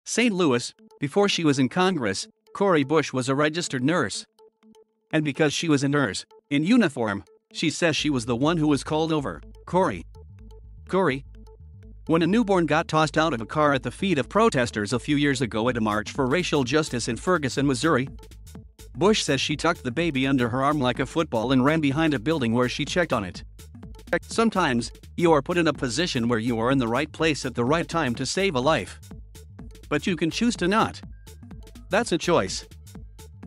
St. Louis. Before she was in Congress, Cori Bush was a registered nurse. And because she was a nurse, in uniform, she says she was the one who was called over. Cori. When a newborn got tossed out of a car at the feet of protesters a few years ago at a march for racial justice in Ferguson, Missouri, Bush says she tucked the baby under her arm like a football and ran behind a building where she checked on it. Sometimes, you are put in a position where you are in the right place at the right time to save a life. But you can choose to not. That's a choice.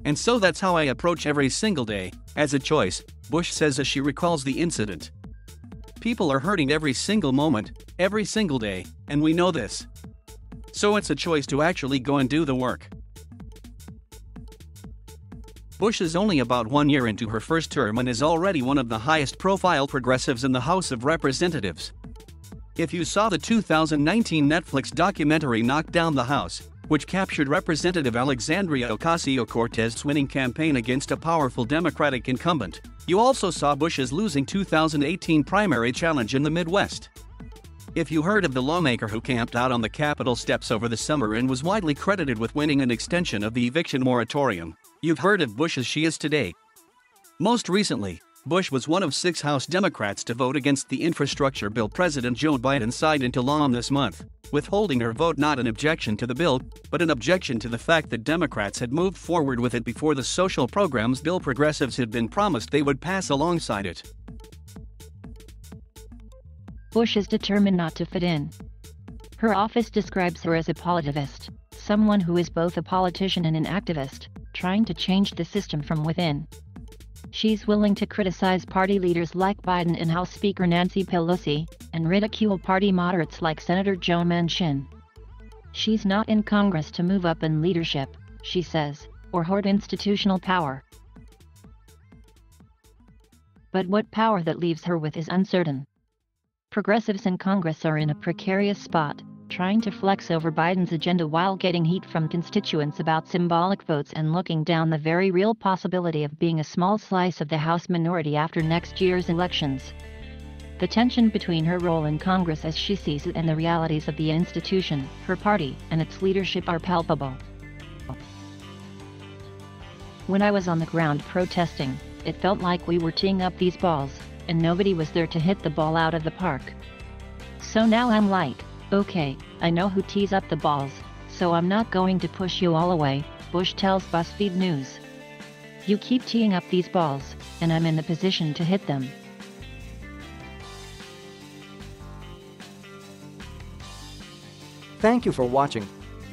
And so that's how I approach every single day, as a choice, Bush says as she recalls the incident. People are hurting every single moment, every single day, and we know this. So it's a choice to actually go and do the work. Bush is only about 1 year into her first term and is already one of the highest-profile progressives in the House of Representatives. If you saw the 2019 Netflix documentary Knock Down the House, which captured Representative Alexandria Ocasio-Cortez's winning campaign against a powerful Democratic incumbent, you also saw Bush's losing 2018 primary challenge in the Midwest. If you heard of the lawmaker who camped out on the Capitol steps over the summer and was widely credited with winning an extension of the eviction moratorium, you've heard of Bush as she is today. Most recently, Bush was one of 6 House Democrats to vote against the infrastructure bill President Joe Biden signed into law this month, withholding her vote not an objection to the bill, but an objection to the fact that Democrats had moved forward with it before the social programs bill progressives had been promised they would pass alongside it. Bush is determined not to fit in. Her office describes her as a politivist, someone who is both a politician and an activist, trying to change the system from within. She's willing to criticize party leaders like Biden and House Speaker Nancy Pelosi, and ridicule party moderates like Senator Joe Manchin. She's not in Congress to move up in leadership, she says, or hoard institutional power. But what power that leaves her with is uncertain. Progressives in Congress are in a precarious spot, trying to flex over Biden's agenda while getting heat from constituents about symbolic votes and looking down the very real possibility of being a small slice of the House minority after next year's elections. The tension between her role in Congress as she sees it and the realities of the institution, her party, and its leadership are palpable. When I was on the ground protesting, it felt like we were teeing up these balls, and nobody was there to hit the ball out of the park. So now I'm like, okay, I know who tees up the balls, so I'm not going to push you all away, Bush tells BuzzFeed News. You keep teeing up these balls, and I'm in the position to hit them. Thank you for watching.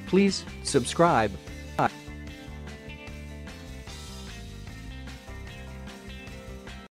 Please subscribe.